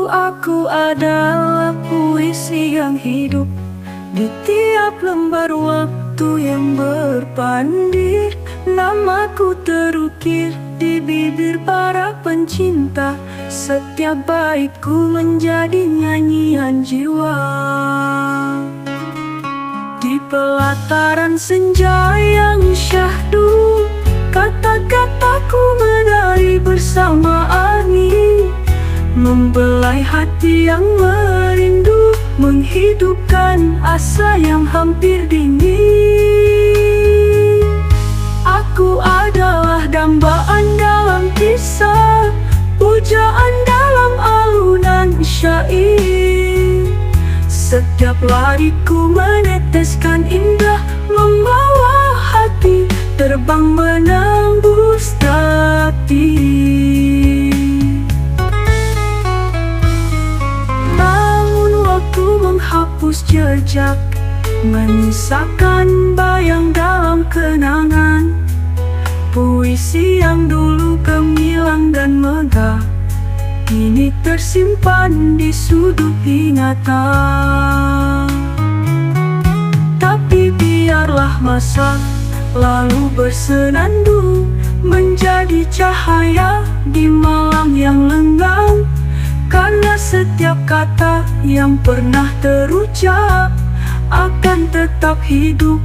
Aku adalah puisi yang hidup di tiap lembar waktu yang berpandi. Namaku terukir di bibir para pencinta. Setiap baikku menjadi nyanyian jiwa. Di pelataran senja yang syahdu, kata-kataku menari bersama angin, membelai hati yang merindu, menghidupkan asa yang hampir dingin. Aku adalah dambaan dalam kisah, pujaan dalam alunan syair. Setiap lariku meneteskan indah, membawa hati terbang menembus takdir. Menghapus jejak, menyisakan bayang dalam kenangan. Puisi yang dulu gemilang dan megah, kini tersimpan di sudut ingatan. Tapi biarlah masa lalu bersenandung, menjadi cahaya di malam yang lenggang. Karena setiap kata yang pernah terucap akan tetap hidup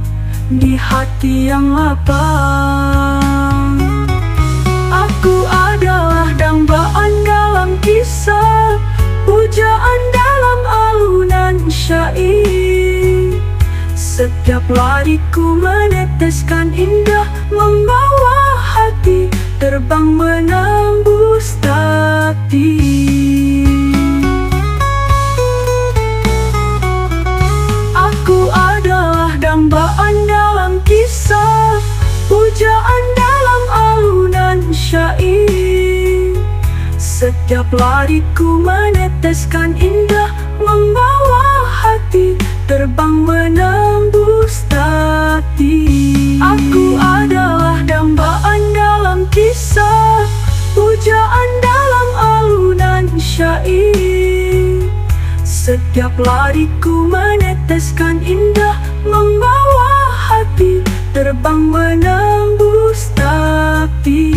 di hati yang lapang. Aku adalah dambaan dalam kisah, pujaan dalam alunan syair. Setiap lariku meneteskan indah, membawa hati terbang menembus takdir. Aku adalah dambaan dalam kisah, pujaan dalam alunan syair. Setiap lariku meneteskan indah, membawa hati terbang menembus takdir. Aku adalah dambaan dalam kisah, pujaan dalam alunan syair. Setiap lariku meneteskan indah, membawa hati terbang menembus takdir.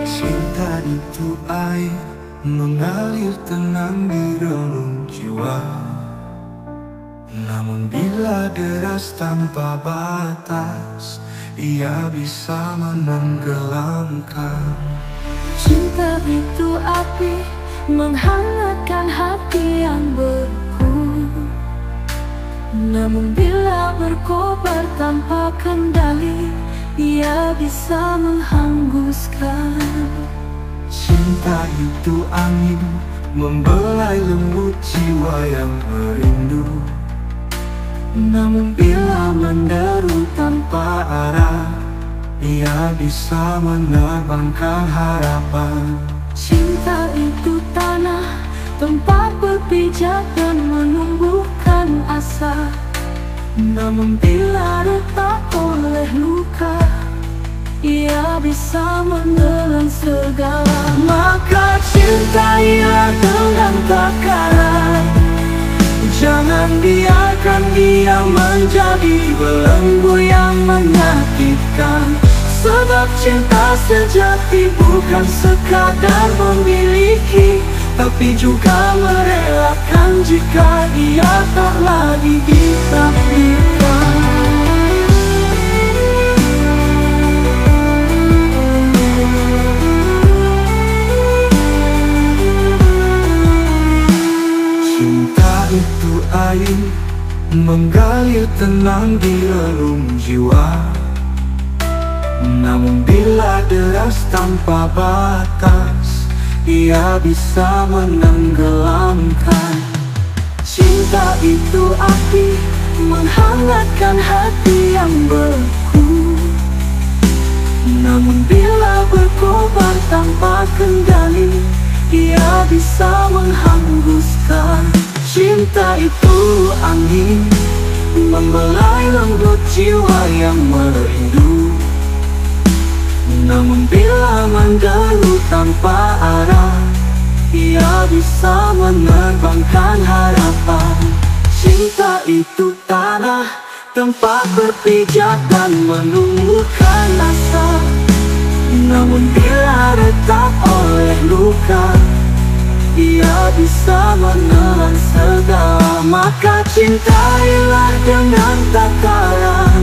Cinta itu air mengalir tenang di relung jiwa. Namun bila deras tanpa batas, ia bisa menenggelamkan. Cinta itu api menghangatkan hati yang beku. Namun bila berkobar tanpa kendali, ia bisa menghanguskan. Cinta itu angin membelai lembut jiwa yang merindu. Namun bila menderu tanpa arah, ia bisa menerbangkan harapan. Cinta itu tanah, tempat berpijak dan menumbuhkan asa. Namun bila retak oleh luka, ia bisa menelan segala. Maka cintailah dengan takaran, jangan biarkan dia menjadi belenggu yang menyakitkan. Sebab cinta sejati bukan sekadar memiliki, tapi juga merelakan jika ia tak lagi ditakdirkan. Cinta itu air mengalir tenang di relung jiwa. Namun bila deras tanpa batas, ia bisa menenggelamkan. Cinta itu api, menghangatkan hati yang beku. Namun bila berkobar tanpa kendali, ia bisa menghanguskan. Cinta itu angin, membelai lembut jiwa yang merindu. Namun bila menderu tanpa arah, ia bisa menerbangkan harapan. Cinta itu tanah, tempat berpijak dan menumbuhkan asa. Namun bila retak oleh luka, ia bisa menelan segala. Maka cintailah dengan takaran,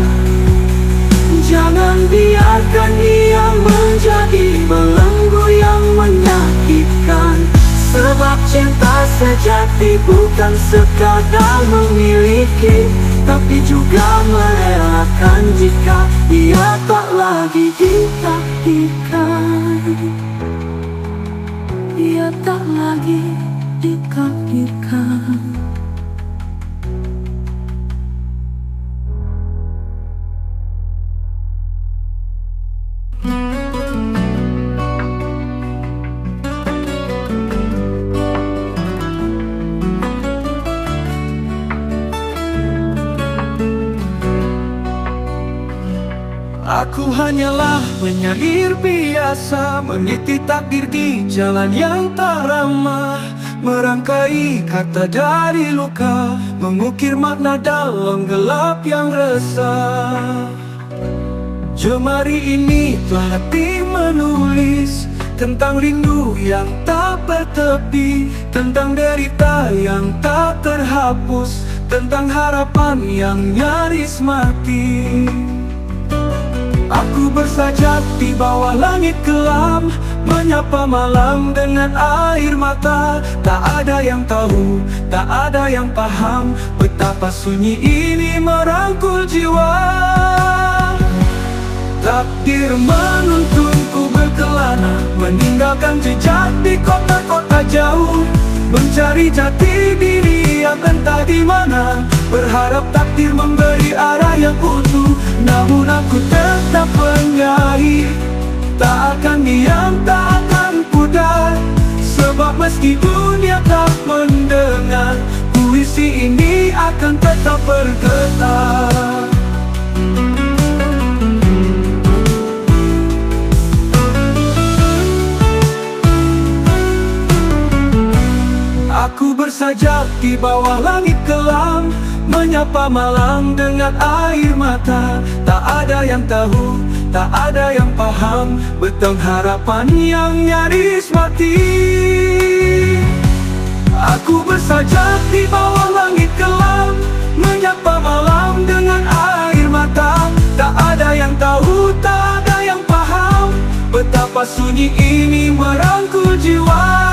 jangan biarkan ia menjadi belenggu yang menyakitkan. Sebab cinta sejati bukan sekadar memiliki, tapi juga merelakan jika ia tak lagi ditakdirkan. Ia tak lagi ditakdirkan. Aku hanyalah penyair biasa, meniti takdir di jalan yang tak ramah, merangkai kata dari luka, mengukir makna dalam gelap yang resah. Jemari ini telah menulis tentang rindu yang tak bertepi, tentang derita yang tak terhapus, tentang harapan yang nyaris mati. Aku bersajat di bawah langit kelam, menyapa malam dengan air mata. Tak ada yang tahu, tak ada yang paham, betapa sunyi ini merangkul jiwa. Takdir menuntunku berkelana, meninggalkan jejak di kota-kota jauh, mencari jati diri yang entah di mana, berharap takdir memberi arah yang utuh. Namun aku tetap penyair, tak akan diam, tak akan pudar. Sebab meski dunia tak mendengar, puisi ini akan tetap bergetar. Aku bersajak di bawah langit kelam, menyapa malam dengan air mata. Tak ada yang tahu, tak ada yang paham, betong harapan yang nyaris mati. Aku bersajak di bawah langit kelam, menyapa malam dengan air mata. Tak ada yang tahu, tak ada yang paham, betapa sunyi ini merangkul jiwa.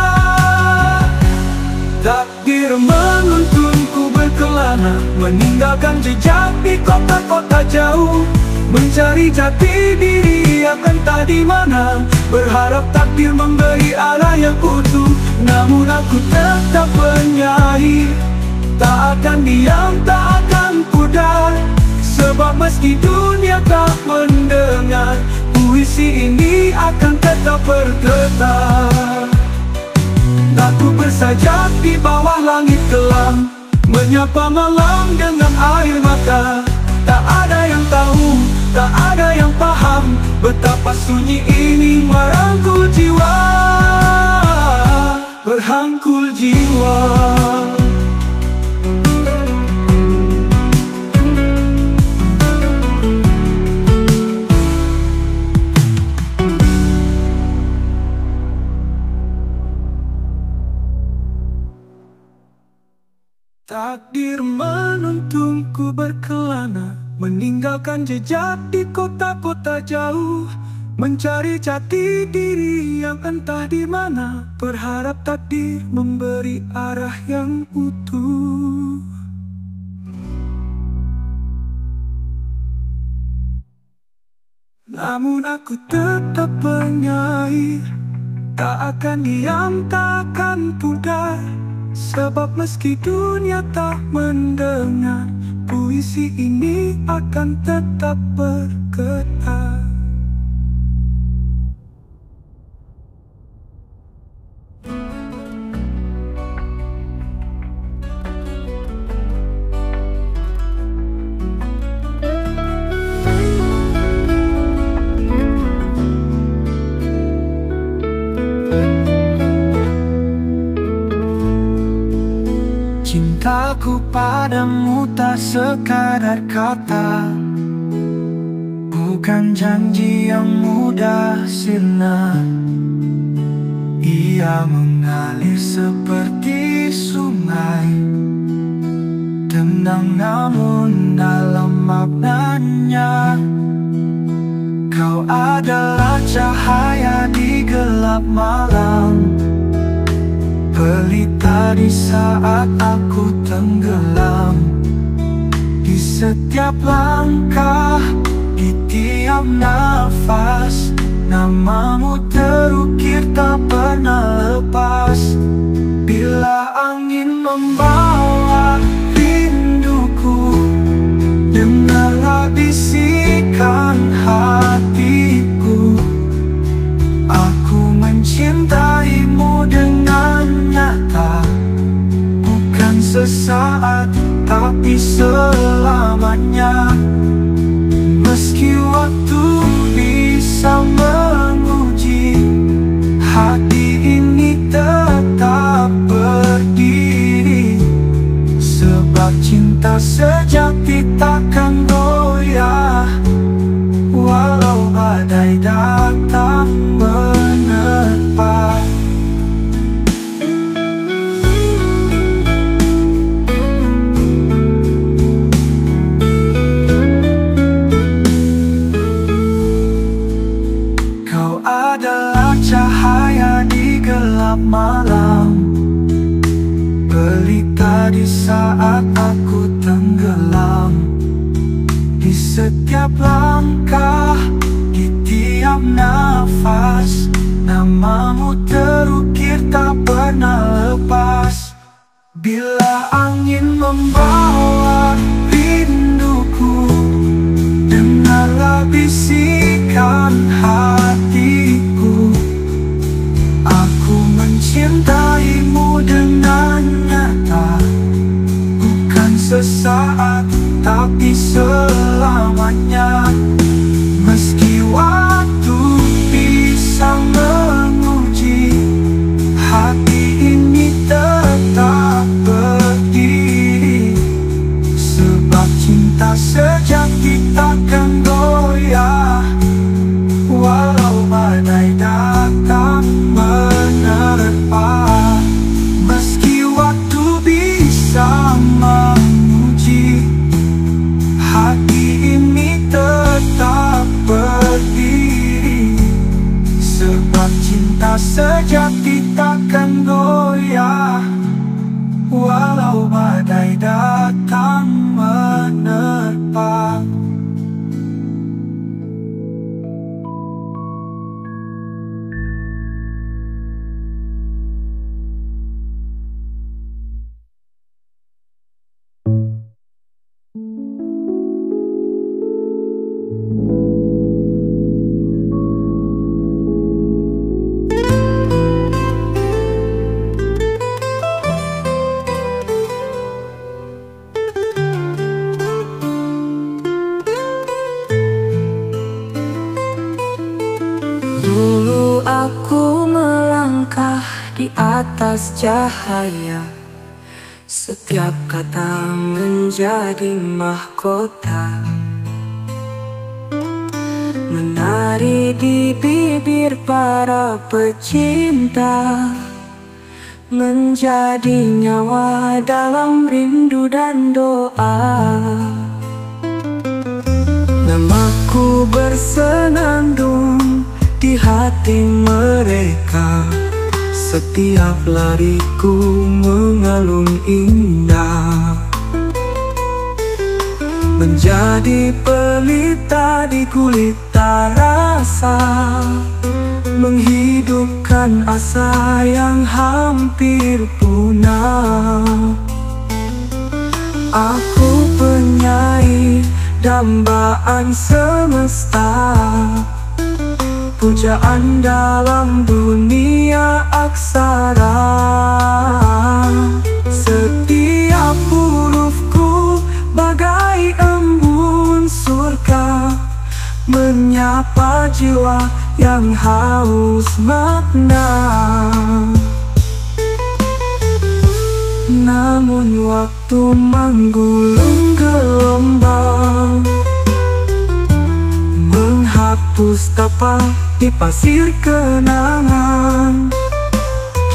Takdir menuntunku berkelana, meninggalkan jejak di kota-kota jauh, mencari jati diri yang entah di mana, berharap takdir memberi arah yang utuh. Namun aku tetap penyair, tak akan diam, tak akan pudar. Sebab meski dunia tak mendengar, puisi ini akan tetap bergetar. Aku bersajak di bawah langit kelam, menyapa malam dengan air mata. Tak ada yang tahu, tak ada yang paham, betapa sunyi ini merangkul jiwa, berhangkul jiwa. Takdir menuntunku berkelana, meninggalkan jejak di kota-kota jauh, mencari jati diri yang entah di mana, berharap takdir memberi arah yang utuh. Namun aku tetap penyair, Tak akan diam, tak akan pudar. Sebab meski dunia tak mendengar, puisi ini akan tetap bergetar. Cintaku padamu tak sekadar kata, bukan janji yang mudah sirna. Ia mengalir seperti sungai, tenang namun dalam maknanya. Kau adalah cahaya di gelap malam, pelita di saat aku tenggelam. Di setiap langkah, di tiap nafas, namamu terukir tak pernah lepas. Bila angin membawa rinduku, dengarlah bisikan hatiku. Aku mencintaimu dengan nyata, bukan sesaat tapi selamanya. Meski waktu bisa menguji, hati ini tetap berdiri. Sebab cinta sejati takkan goyah, walau badai datang menerpa. Kau adalah cahaya di gelap malam, pelita di saat aku tenggelam. Di setiap langkah, di tiap nafas, namamu terukir tak pernah lepas. Bila angin membawa rinduku, dengarlah bisikan hatiku. Aku mencintaimu dengan nyata, bukan sesaat tapi selamanya. Meski waktu bisa menguji, hati ini tetap berdiri. Sebab cinta sejati takkan goyah, walau badai datang menerpa. Meski waktu bisa menguji, hati ini tetap berdiri. Sebab cinta sejati takkan goyah, walau badai datang menerpa. Dulu aku melangkah di atas cahaya, setiap kata menjadi mahkota, menari di bibir para pecinta, menjadi nyawa dalam rindu dan doa. Namaku bersenandung di hati mereka, setiap lariku mengalun indah, menjadi pelita di kulit tak rasa, menghidupkan asa yang hampir punah. Aku penyair dambaan semesta, pujaan dalam dunia aksara. Setiap hurufku bagai embun surga, menyapa jiwa yang haus makna. Namun waktu menggulung gelombang, menghapus tapak di pasir kenangan.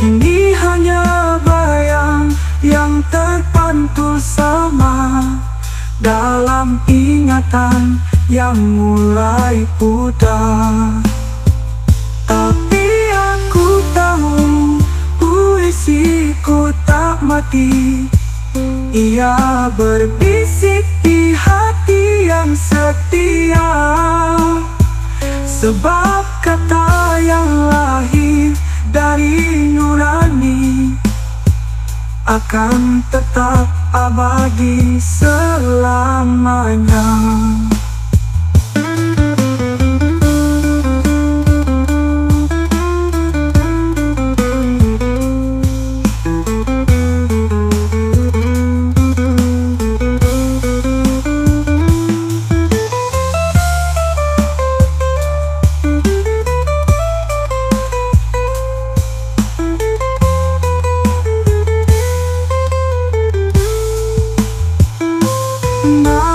Kini hanya bayang yang terpantul sama dalam ingatan yang mulai pudar. Tapi aku tahu puisiku tak mati. Ia berbisik di hati yang setia, sebab kata yang lahir dari nurani akan tetap abadi selamanya.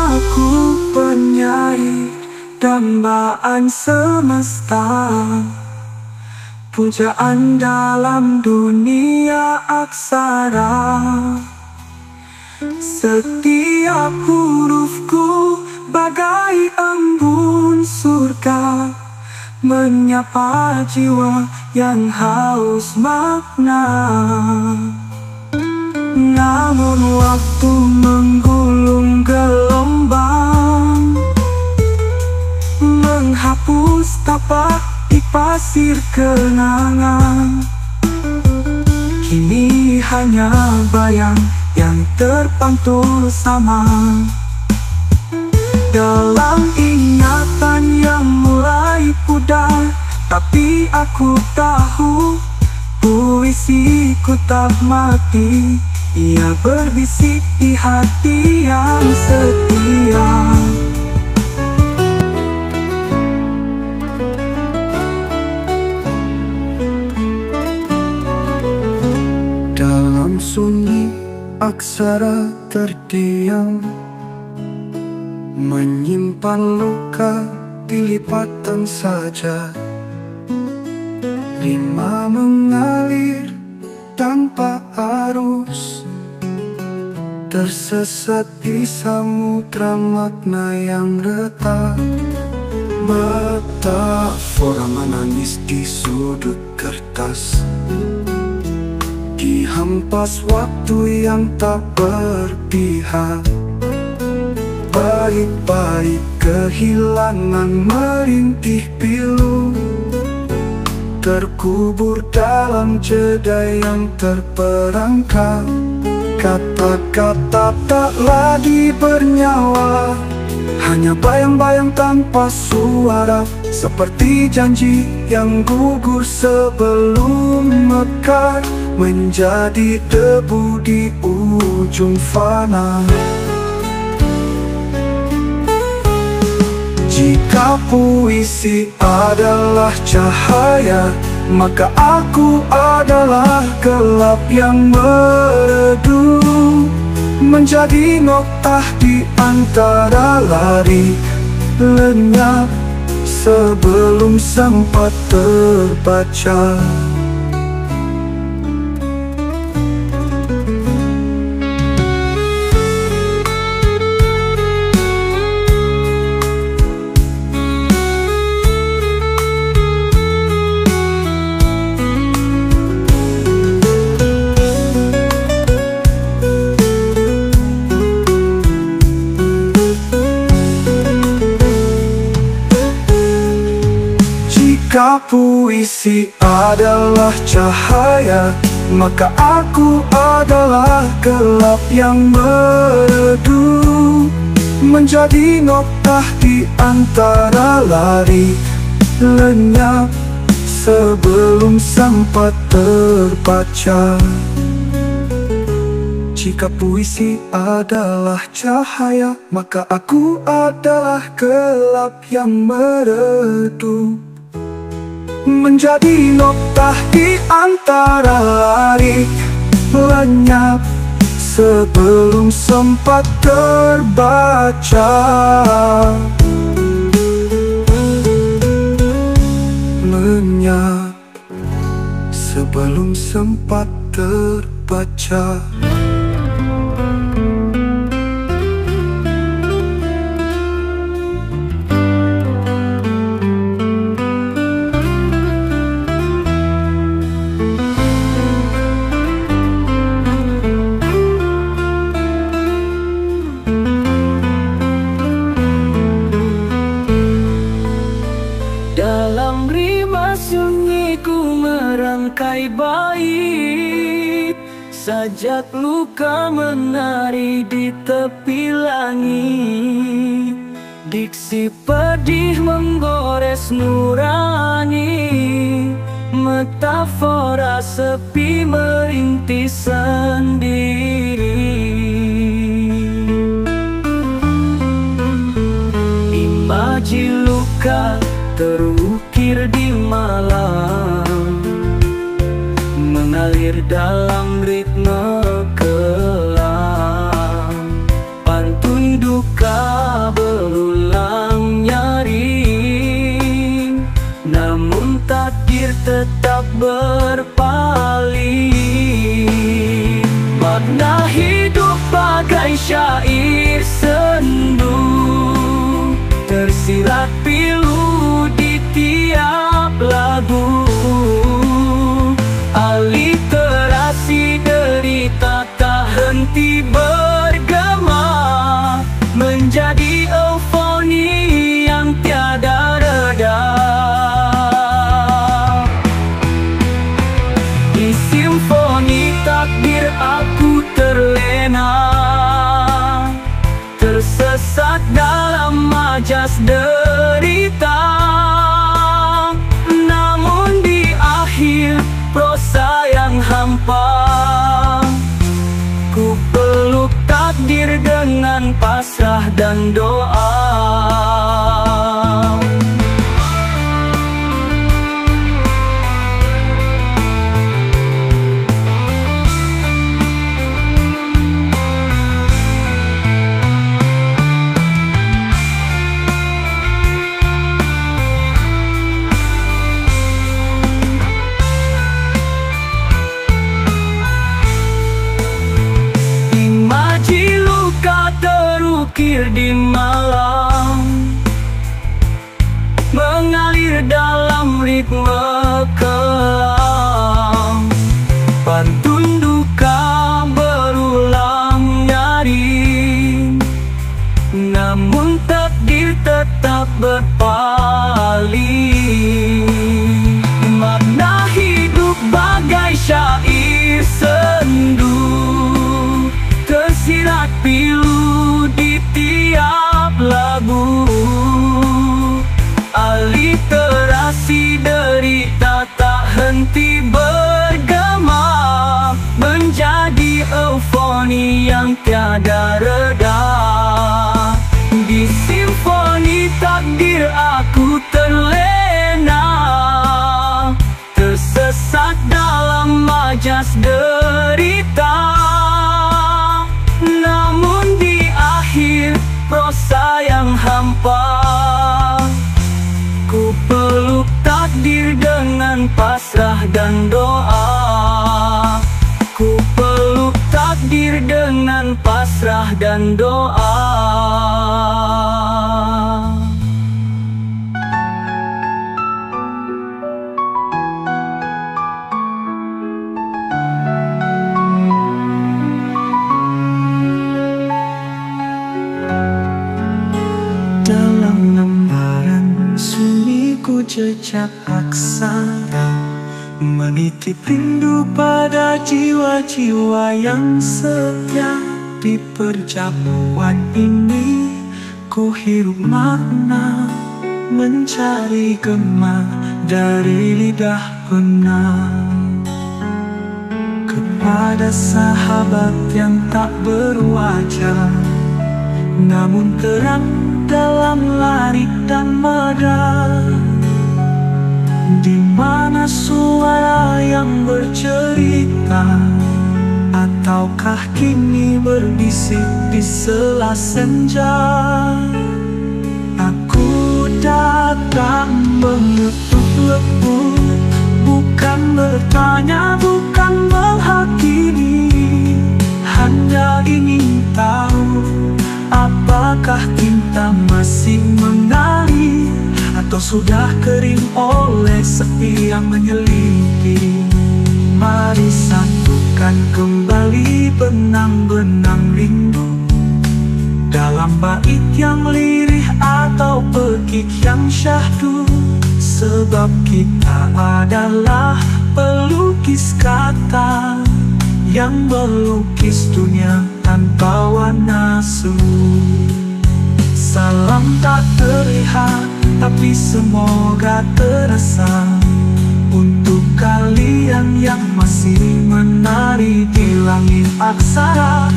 Aku penyair dambaan semesta, pujaan dalam dunia aksara. Setiap hurufku bagai embun surga, menyapa jiwa yang haus makna. Namun waktu menggulung gelombang, menghapus tapak di pasir kenangan. Kini hanya bayang yang terpantul sama dalam ingatan yang mulai pudar. Tapi aku tahu puisiku tak mati. Ia berbisik di hati yang setia. Dalam sunyi aksara terdiam, menyimpan luka di lipatan saja. Rima mengalir tanpa arus, tersesat di samudra makna yang retak. Metafora menangis di sudut kertas, dihempas waktu yang tak berpihak. Baik-baik kehilangan merintih pilu, terkubur dalam jeda yang terperangkap. Kata-kata tak lagi bernyawa, hanya bayang-bayang tanpa suara, seperti janji yang gugur sebelum mekar, menjadi debu di ujung fana. Jika puisi adalah cahaya, maka aku adalah gelap yang meredup, menjadi noktah di antara lari lenyap sebelum sempat terbaca. Jika puisi adalah cahaya, maka aku adalah gelap yang meredup, menjadi noktah di antara lari lenyap sebelum sempat terbaca. Jika puisi adalah cahaya, maka aku adalah gelap yang meredup, menjadi noktah di antara lari lenyap sebelum sempat terbaca. Lenyap sebelum sempat terbaca. Dalam rimba sunyi ku merangkai bait, sajak luka menari di tepi langit. Diksi pedih menggores nurani, metafora sepi merintih sendiri. Imaji luka terukir di malam, mengalir dalam ritme kelam. Pantun duka berulang nyaring, namun takdir tetap berpaling. Makna hidup bagai syair sendu, tersirat pilu di tiap lagu. Aliterasi derita tak henti bergema, menjadi eufoni yang tiada reda. Di simfoni takdir aku terlena, tersesat dalam majas derita. Namun di akhir prosa yang hampa, ku peluk takdir dengan pasrah dan doa. Terukir di malam, mengalir dalam ritme kelam. Pantun duka berulang nyaring, namun takdir tetap berpaling. Makna hidup bagai syair sendu, tersirat pilu di tiap lagu. Aliterasi derita tak henti bergema, menjadi eufoni yang tiada reda. Di simfoni takdir aku terlena, tersesat dalam majas derita. Namun di akhir prosa yang hampa, ku peluk takdir dengan pasrah dan doa. Ku peluk takdir dengan pasrah dan doa. Dalam lembaran sunyi ku jejak mengucap aksara, menitip rindu pada jiwa-jiwa yang setia. Di perjamuan ini ku hirup makna, mencari gema dari lidah penang. Kepada sahabat yang tak berwajah, namun terang dalam larik dan madar, di mana suara yang bercerita, ataukah kini berbisik di sela senja. Aku datang mengetuk lembut, bukan bertanya, bukan menghakimi, hanya ingin tahu apakah cinta masih mengalir atau sudah kering oleh sepi yang menyelimuti. Mari satukan kembali benang-benang rindu dalam bait yang lirih atau pekik yang syahdu. Sebab kita adalah pelukis kata yang melukis dunia tanpa warna semu. Salam tak terlihat tapi semoga terasa untuk kalian yang masih menari di langit aksara.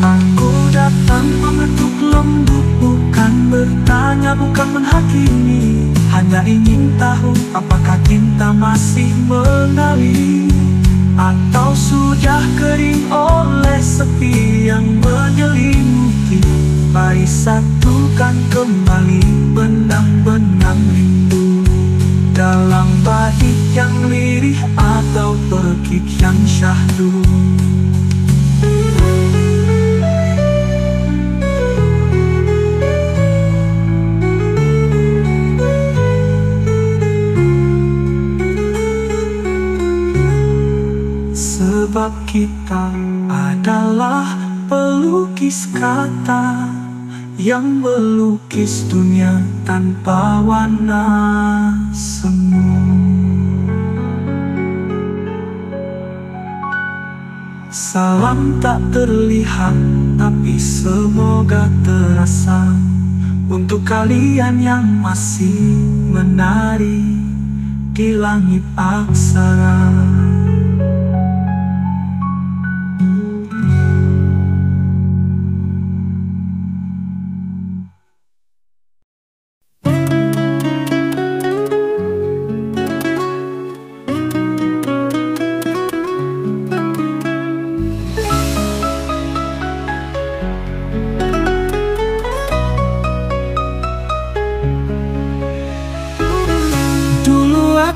Aku datang mengetuk lembut, bukan bertanya, bukan menghakimi, hanya ingin tahu apakah cinta masih mengalir atau sudah kering oleh sepi yang menyelimuti. Mari satukan kembali benang-benang rindu dalam bait yang lirih atau pekik yang syahdu. Sebab kita adalah pelukis kata yang melukis dunia tanpa warna semu. Salam tak terlihat tapi semoga terasa untuk kalian yang masih menari di langit aksara.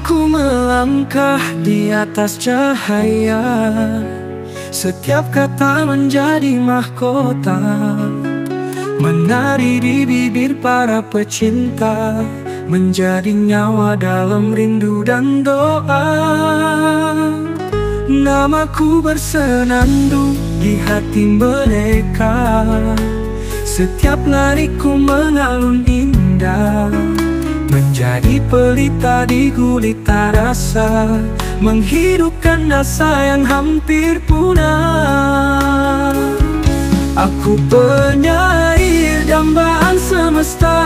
Aku melangkah di atas cahaya, setiap kata menjadi mahkota, menari di bibir para pecinta, menjadi nyawa dalam rindu dan doa. Namaku bersenandung di hati mereka, setiap lariku mengalun indah, menjadi pelita di gulita rasa, menghidupkan asa yang hampir punah. Aku penyair dambaan semesta,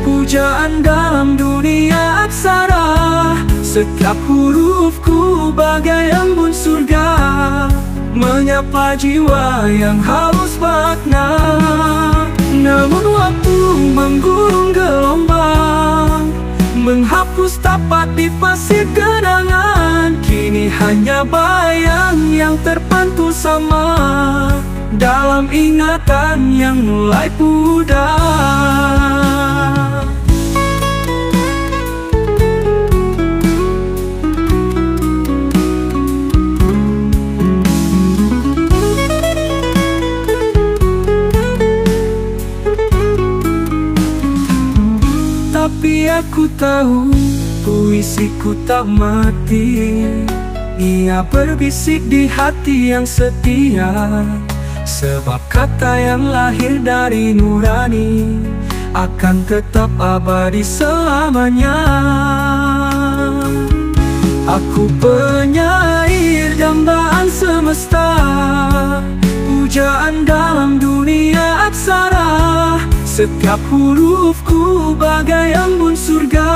pujaan dalam dunia aksara. Setiap hurufku bagai embun surga, menyapa jiwa yang haus makna. Namun waktu menggulung gelombang, menghapus tapak di pasir kenangan. Kini hanya bayang yang terpantul sama dalam ingatan yang mulai pudar. Tapi aku tahu puisiku tak mati, Ia berbisik di hati yang setia, sebab kata yang lahir dari nurani akan tetap abadi selamanya. Aku penyair dambaan semesta, pujaan dalam dunia aksara. Setiap hurufku bagai embun surga,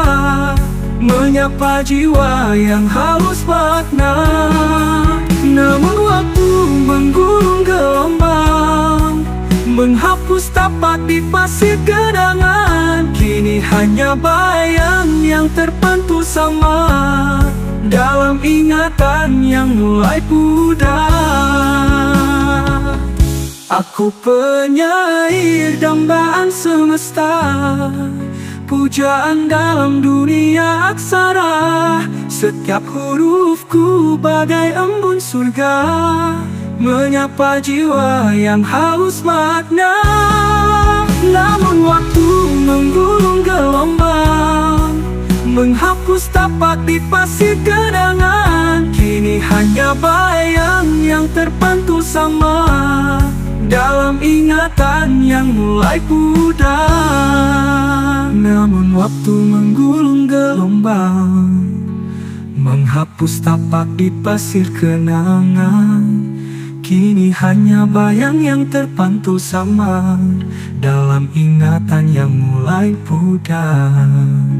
menyapa jiwa yang haus makna. Namun waktu menggulung gelombang, menghapus tapak di pasir genangan. Kini hanya bayang yang terpantul sama dalam ingatan yang mulai pudar. Aku penyair dambaan semesta, pujaan dalam dunia aksara. Setiap hurufku bagai embun surga, menyapa jiwa yang haus makna. Namun waktu menggulung gelombang, menghapus tapak di pasir genangan. Kini hanya bayang yang terpantul sama dalam ingatan yang mulai pudar. Namun waktu menggulung gelombang, menghapus tapak di pasir kenangan. Kini hanya bayang yang terpantul sama dalam ingatan yang mulai pudar.